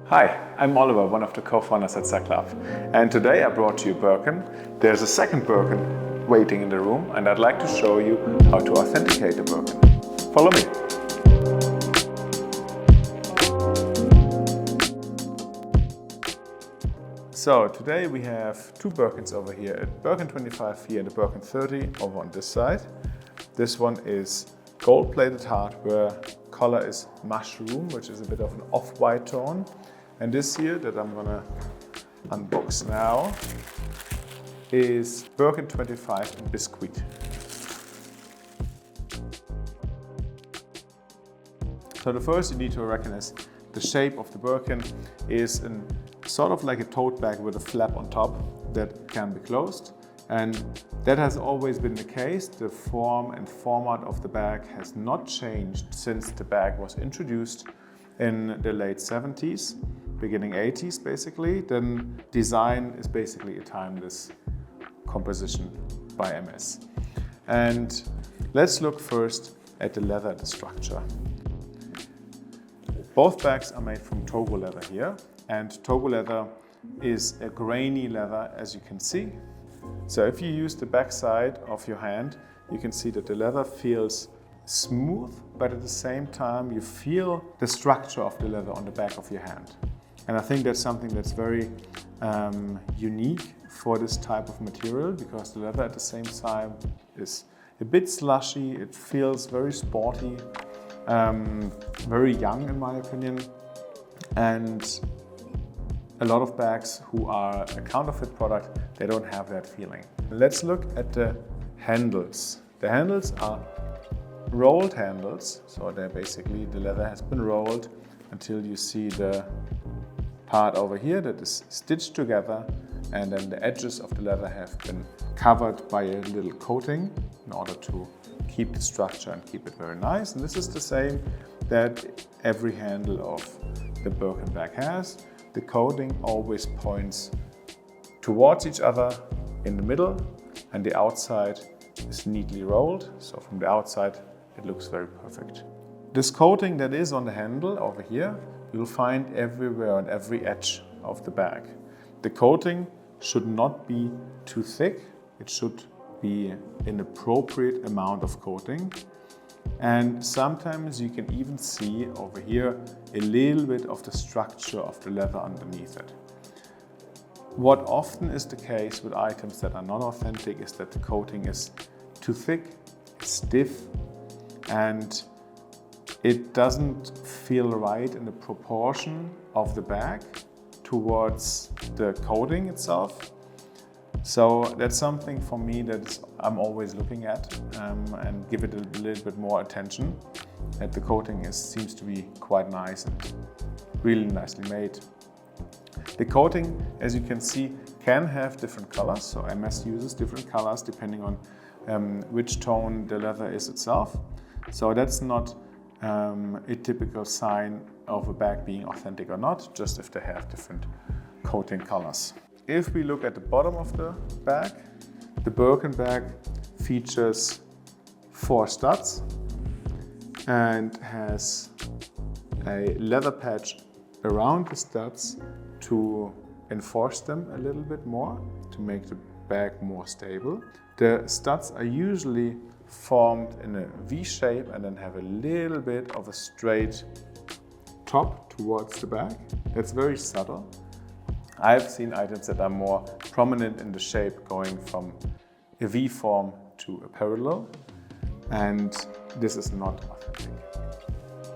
Hi, I'm Oliver, one of the co-founders at SACLAB, and today I brought you Birkin. There's a second Birkin waiting in the room, and I'd like to show you how to authenticate the Birkin. Follow me. So today we have two Birkins over here, a Birkin 25 here and a Birkin 30 over on this side. This one is gold-plated hardware, color is mushroom, which is a bit of an off-white tone. And this here that I'm gonna unbox now is Birkin 25 in biscuit. So the first you need to recognize the shape of the Birkin is sort of like a tote bag with a flap on top that can be closed. And that has always been the case. The form and format of the bag has not changed since the bag was introduced in the late 70s, beginning 80s basically. Then design is basically a timeless composition by Hermès. And let's look first at the leather, the structure. Both bags are made from Togo leather here, and Togo leather is a grainy leather, as you can see. So if you use the back side of your hand, you can see that the leather feels smooth, but at the same time you feel the structure of the leather on the back of your hand. And I think that's something that's very unique for this type of material, because the leather at the same time is a bit slushy, it feels very sporty, very young in my opinion. And a lot of bags who are a counterfeit product, they don't have that feeling. Let's look at the handles. The handles are rolled handles, so they're basically, the leather has been rolled until you see the part over here that is stitched together, and then the edges of the leather have been covered by a little coating in order to keep the structure and keep it very nice. And this is the same that every handle of the Birkin bag has. The coating always points towards each other in the middle, and the outside is neatly rolled. So from the outside, it looks very perfect. This coating that is on the handle over here, you'll find everywhere on every edge of the bag. The coating should not be too thick. It should be an appropriate amount of coating. And sometimes you can even see over here a little bit of the structure of the leather underneath it. What often is the case with items that are not authentic is that the coating is too thick, stiff, and it doesn't feel right in the proportion of the bag towards the coating itself. So that's something for me that I'm always looking at and give it a little bit more attention. That the coating seems to be quite nice and really nicely made. The coating, as you can see, can have different colors. So Hermès uses different colors depending on which tone the leather is itself. So that's not a typical sign of a bag being authentic or not, just if they have different coating colors. If we look at the bottom of the bag, the Birkin bag features 4 studs and has a leather patch around the studs to enforce them a little bit more, to make the bag more stable. The studs are usually formed in a V shape and then have a little bit of a straight top towards the bag. That's very subtle. I've seen items that are more prominent in the shape, going from a V form to a parallel, and this is not authentic.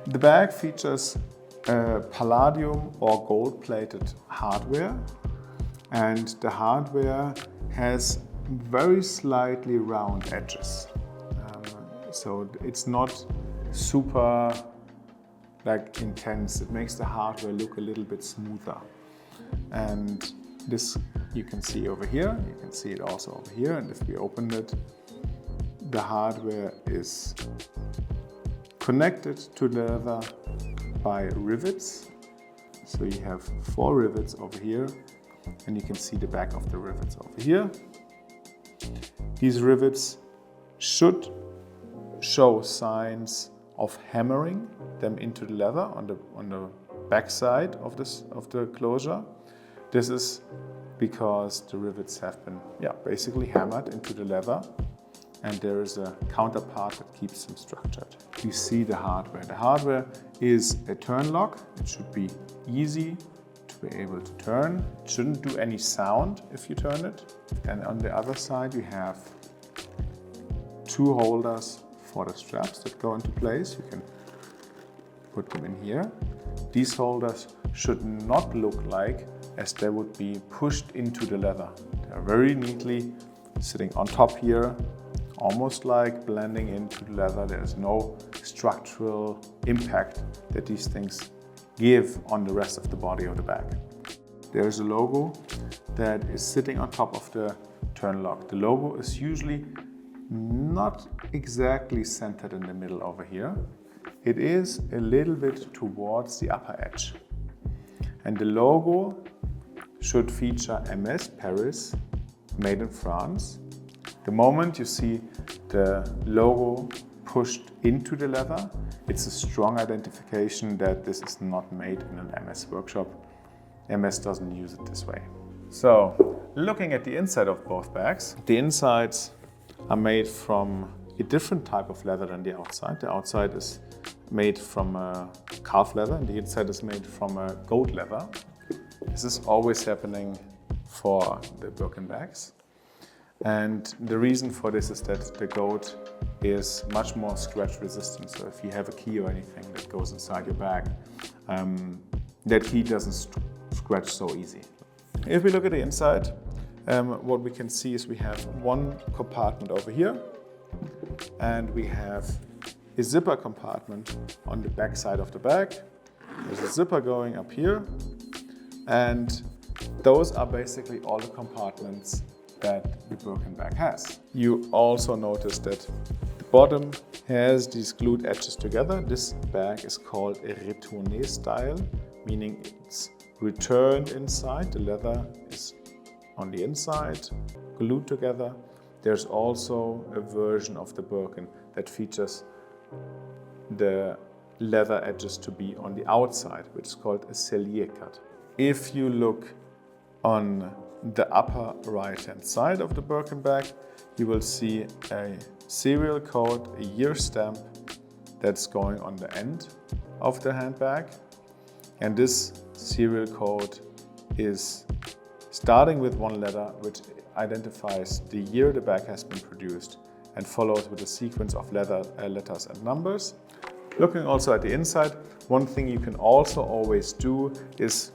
The bag features palladium or gold-plated hardware, and the hardware has very slightly round edges. So it's not super intense. It makes the hardware look a little bit smoother. And this you can see over here, you can see it also over here, and if we open it, the hardware is connected to the leather by rivets. So you have 4 rivets over here, and you can see the back of the rivets over here. These rivets should show signs of hammering them into the leather on the backside of the closure. This is because the rivets have been basically hammered into the leather, and there is a counterpart that keeps them structured. You see the hardware. The hardware is a turn lock. It should be easy to be able to turn. It shouldn't do any sound if you turn it. And on the other side you have two holders for the straps that go into place. You can put them in here. These holders should not look like as they would be pushed into the leather. They are very neatly sitting on top here, almost like blending into the leather. There is no structural impact that these things give on the rest of the body of the bag. There is a logo that is sitting on top of the turn lock. The logo is usually not exactly centered in the middle over here. It is a little bit towards the upper edge. And the logo should feature Hermès Paris, made in France. The moment you see the logo pushed into the leather, it's a strong identification that this is not made in an Hermès workshop. Hermès doesn't use it this way. So, looking at the inside of both bags, the insides are made from a different type of leather than the outside. The outside is made from calf leather and the inside is made from goat leather. This is always happening for the Birkin bags. And the reason for this is that the goat is much more scratch resistant. So if you have a key or anything that goes inside your bag, that key doesn't scratch so easy. If we look at the inside, what we can see is we have one compartment over here, and we have a zipper compartment on the back side of the bag. There's a zipper going up here, and those are basically all the compartments that the Birkin bag has. You also notice that the bottom has these glued edges together. This bag is called a retourné style, meaning it's returned inside. The leather is on the inside, glued together. There's also a version of the Birkin that features the leather edges to be on the outside, which is called a cellier cut. If you look on the upper right hand side of the Birkin bag, you will see a serial code, a year stamp that's going on the end of the handbag. And this serial code is starting with one letter, which identifies the year the bag has been produced, and follows with a sequence of letters and numbers. Looking also at the inside, one thing you can also always do is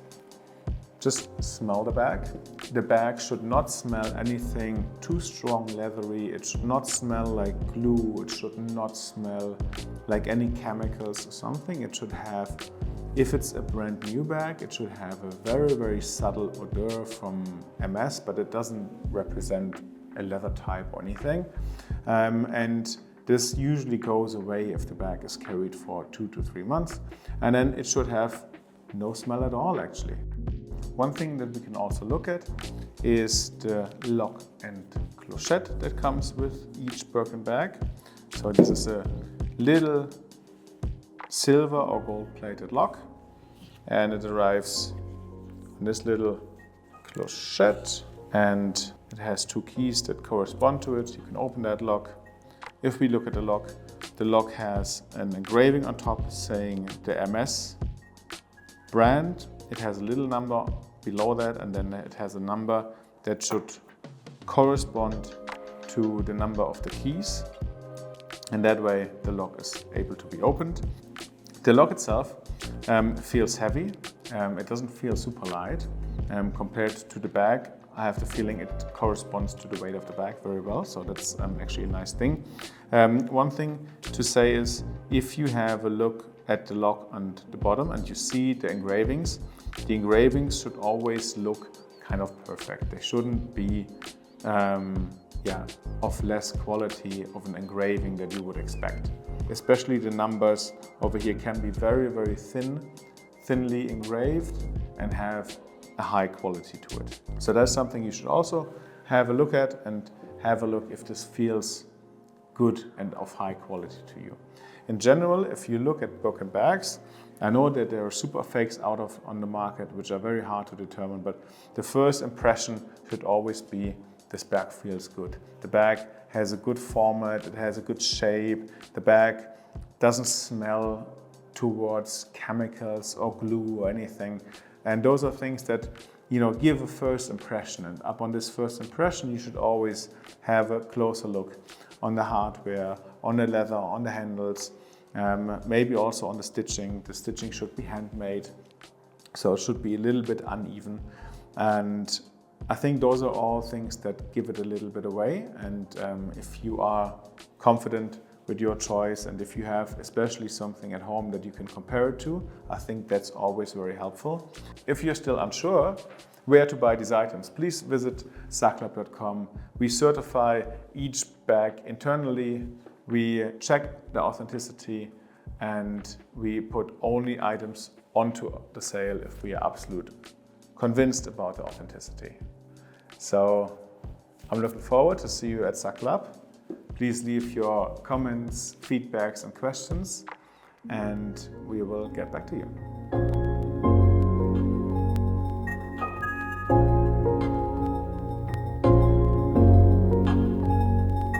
just smell the bag. The bag should not smell anything too strong leathery. It should not smell like glue. It should not smell like any chemicals or something. It should have, if it's a brand new bag, it should have a very, very subtle odor from Hermès, but it doesn't represent a leather type or anything. And this usually goes away if the bag is carried for 2 to 3 months. And then it should have no smell at all, actually. One thing that we can also look at is the lock and clochette that comes with each Birkin bag. So this is a little silver or gold plated lock, and it arrives on this little clochette, and it has 2 keys that correspond to it. You can open that lock. If we look at the lock has an engraving on top saying the Hermès brand. It has a little number below that, and then it has a number that should correspond to the number of the keys. And that way the lock is able to be opened. The lock itself feels heavy. It doesn't feel super light. Compared to the bag, I have the feeling it corresponds to the weight of the bag very well, so that's actually a nice thing. One thing to say is, if you have a look at the lock on the bottom and you see the engravings should always look kind of perfect. They shouldn't be of less quality of an engraving that you would expect. Especially the numbers over here can be very, very thinly engraved and have a high quality to it. So that's something you should also have a look at, and have a look if this feels good and of high quality to you. in general, if you look at Birkin bags, I know that there are super fakes on the market, which are very hard to determine, but the first impression should always be this bag feels good. The bag has a good format, it has a good shape, the bag doesn't smell towards chemicals or glue or anything. And those are things that, give a first impression. And upon this first impression, you should always have a closer look on the hardware, on the leather, on the handles, maybe also on the stitching. The stitching should be handmade, so it should be a little bit uneven. And I think those are all things that give it a little bit away. And if you are confident with your choice, and if you have especially something at home that you can compare it to, I think that's always very helpful. If you're still unsure where to buy these items, please visit SACLAB.com. We certify each bag internally, we check the authenticity, and we put only items onto the sale if we are absolutely convinced about the authenticity. So I'm looking forward to see you at SACLAB. Please leave your comments, feedbacks and questions, and we will get back to you.